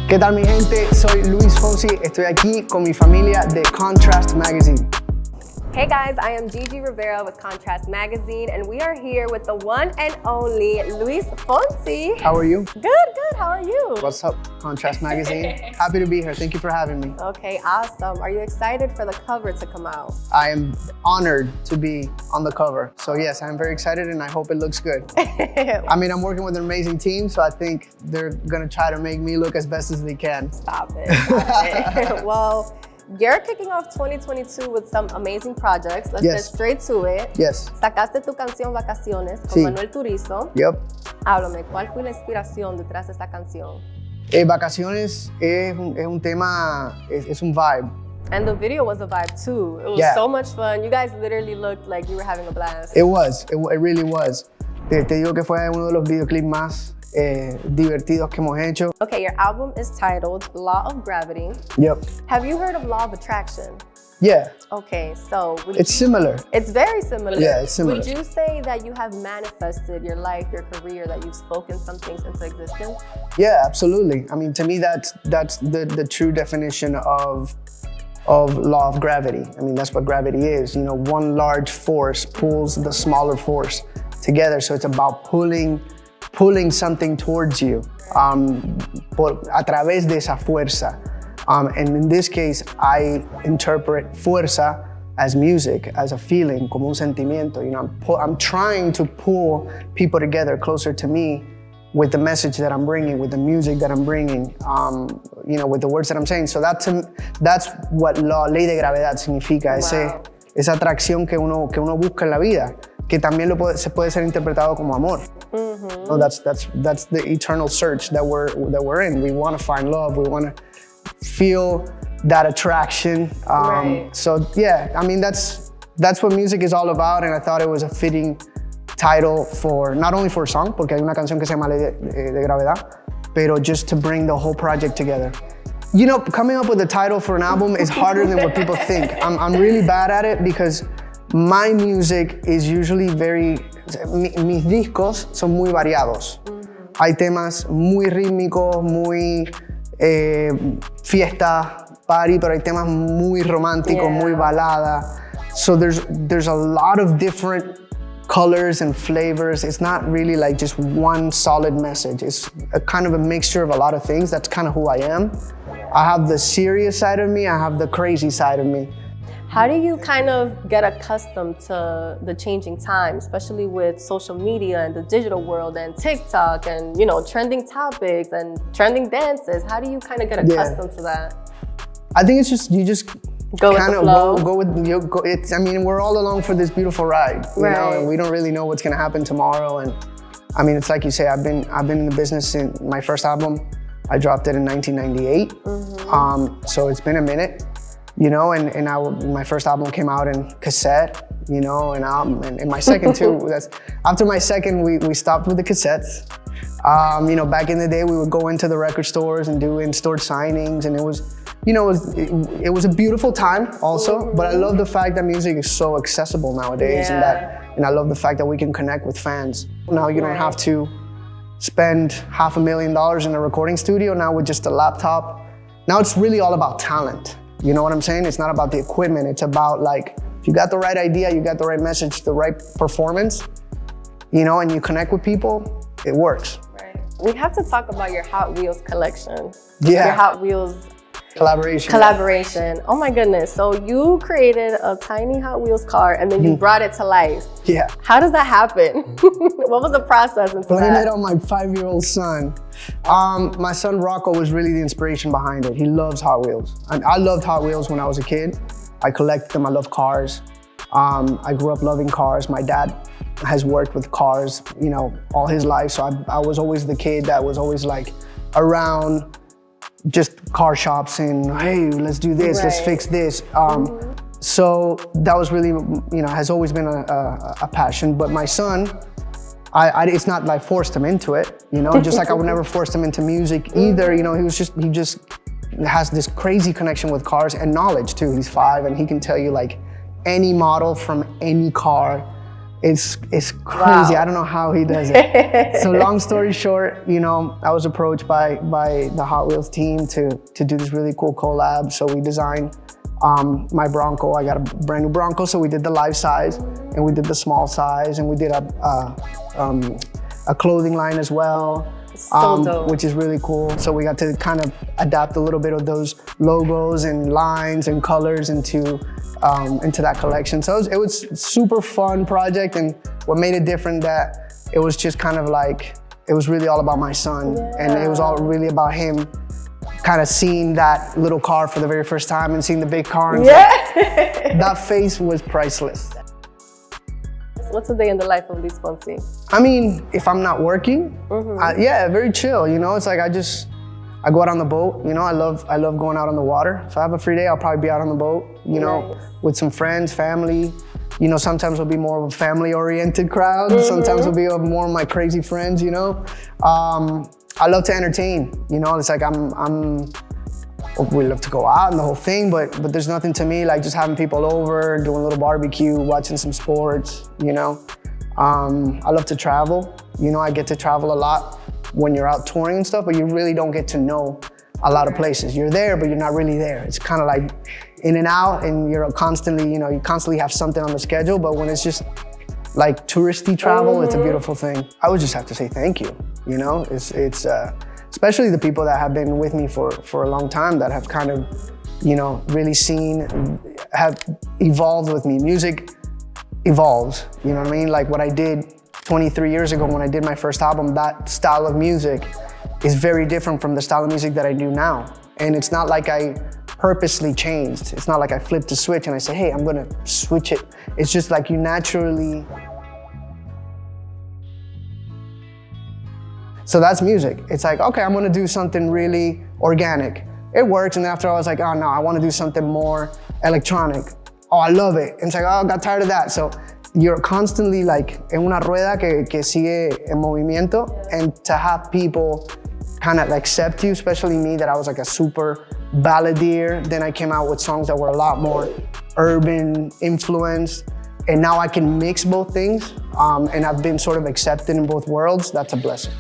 ¿Qué tal mi gente? Soy Luis Fonsi, estoy aquí con mi familia de Contrast Magazine. Hey guys, I am Gigi Rivera with Contrast Magazine, and we are here with the one and only Luis Fonsi. How are you? Good, how are you? What's up, Contrast Magazine? Happy to be here, thank you for having me. Okay, awesome. Are you excited for the cover to come out? I am honored to be on the cover. So yes, I'm very excited and I hope it looks good. I mean, I'm working with an amazing team, so I think they're gonna try to make me look as best as they can. Stop it. Well, you're kicking off 2022 with some amazing projects. Let's get straight to it. Yes. Sacaste tu canción Vacaciones con Sí. Manuel Turizo. Yep. Háblame, ¿cuál fue la inspiración detrás de esta canción? Vacaciones es un tema, es un vibe. And the video was a vibe too. It was so much fun. You guys literally looked like you were having a blast. It really was. Te digo que fue uno de los videoclips más divertidos que hemos hecho. Okay, your album is titled Law of Gravity. Yep. Have you heard of Law of Attraction? Yeah. Okay, so it's similar. It's very similar. Yeah, it's similar. Would you say that you have manifested your life, your career, that you've spoken some things into existence? Yeah, absolutely. I mean, to me, that's the true definition of law of gravity. I mean, that's what gravity is. You know, one large force pulls the smaller force together. So it's about pulling something towards you a través de esa fuerza. And in this case, I interpret fuerza as music, as a feeling, como un sentimiento. You know, I'm trying to pull people together closer to me with the message that I'm bringing, with the music that I'm bringing, you know, with the words that I'm saying. So that's what la ley de gravedad significa, esa atracción que uno busca en la vida, que también se puede ser interpretado como amor. Mm-hmm. So that's the eternal search that we're in. We want to find love. We want to feel that attraction. So yeah, I mean that's what music is all about, and I thought it was a fitting title for not only for a song, porque hay una canción que se llama Ley de Gravedad, pero just to bring the whole project together. You know, coming up with a title for an album is harder than what people think. I'm really bad at it because my music is usually mis discos son muy variados. Hay temas muy rítmicos, muy fiesta, party, pero hay temas muy románticos, muy balada. So there's a lot of different colors and flavors. It's not really like just one solid message. It's a kind of a mixture of a lot of things. That's kind of who I am. I have the serious side of me, I have the crazy side of me. How do you kind of get accustomed to the changing times, especially with social media and the digital world and TikTok and, you know, trending topics and trending dances? How do you kind of get accustomed to that? I think it's just, you just go with the flow. Go with, I mean, we're all along for this beautiful ride, you know, and we don't really know what's gonna happen tomorrow. And I mean, it's like you say, I've been in the business since my first album. I dropped it in 1998. Mm-hmm. So it's been a minute. You know, and my first album came out in cassette, you know, and my second too. After my second, we stopped with the cassettes. You know, back in the day, we would go into the record stores and do in-store signings, and it was, you know, it was a beautiful time also. But I love the fact that music is so accessible nowadays, and I love the fact that we can connect with fans. Now you don't have to spend $500,000 in a recording studio. Now with just a laptop. Now it's really all about talent. You know what I'm saying? It's not about the equipment. It's about like, if you got the right idea, you got the right message, the right performance, you know, and you connect with people, it works. Right. We have to talk about your Hot Wheels collection. Yeah. Your Hot Wheels collaboration. Oh my goodness. So you created a tiny Hot Wheels car and then you brought it to life. Yeah. How does that happen? What was the process into Blame it on my 5-year-old son. My son Rocco was really the inspiration behind it. He loves Hot Wheels. And I loved Hot Wheels when I was a kid. I collected them, I love cars. I grew up loving cars. My dad has worked with cars, you know, all his life. So I was always the kid that was always like around just car shops and, hey, let's do this, let's fix this. So that was really, you know, has always been a passion. But my son, it's not like forced him into it, you know, just like I would never force him into music either. You know, he just has this crazy connection with cars and knowledge too. He's 5 and he can tell you like any model from any car It's crazy. Wow. I don't know how he does it. So long story short, you know, I was approached by the Hot Wheels team to do this really cool collab. So we designed my Bronco. I got a brand new Bronco. So we did the life size and we did the small size and we did a clothing line as well. So dope. Which is really cool. So we got to kind of adapt a little bit of those logos and lines and colors into that collection. So it was a super fun project, and what made it different that it was just kind of like, it was really all about my son. Yeah. And it was all really about him kind of seeing that little car for the very first time and seeing the big car. And that face was priceless. What's a day in the life of Luis Fonsi? I mean, if I'm not working, yeah, very chill. You know, it's like I go out on the boat. You know, I love going out on the water. If I have a free day, I'll probably be out on the boat. You know, with some friends, family. You know, sometimes we'll be more of a family-oriented crowd. Sometimes we'll be more of my crazy friends. You know, I love to entertain. You know, it's like we love to go out and the whole thing, but there's nothing to me like just having people over, doing a little barbecue, watching some sports, you know. I love to travel. You know, I get to travel a lot when you're out touring and stuff, but you really don't get to know a lot of places. You're there, but you're not really there. It's kind of like in and out, and you're constantly, you know, you constantly have something on the schedule, but when it's just like touristy travel, it's a beautiful thing. I would just have to say thank you, you know? It's especially the people that have been with me for a long time, that have kind of, you know, really have evolved with me. Music evolves, you know what I mean? Like what I did 23 years ago when I did my first album, that style of music is very different from the style of music that I do now. And it's not like I purposely changed. It's not like I flipped a switch and I said, hey, I'm gonna switch it. It's just like you naturally. So that's music. It's like, okay, I'm gonna do something really organic. It works, and after I was like, oh no, I wanna do something more electronic. Oh, I love it. And it's like, oh, I got tired of that. So you're constantly like en una rueda que sigue en movimiento, and to have people kind of accept you, especially me, that I was like a super balladeer. Then I came out with songs that were a lot more urban influenced, and now I can mix both things, and I've been sort of accepted in both worlds. That's a blessing.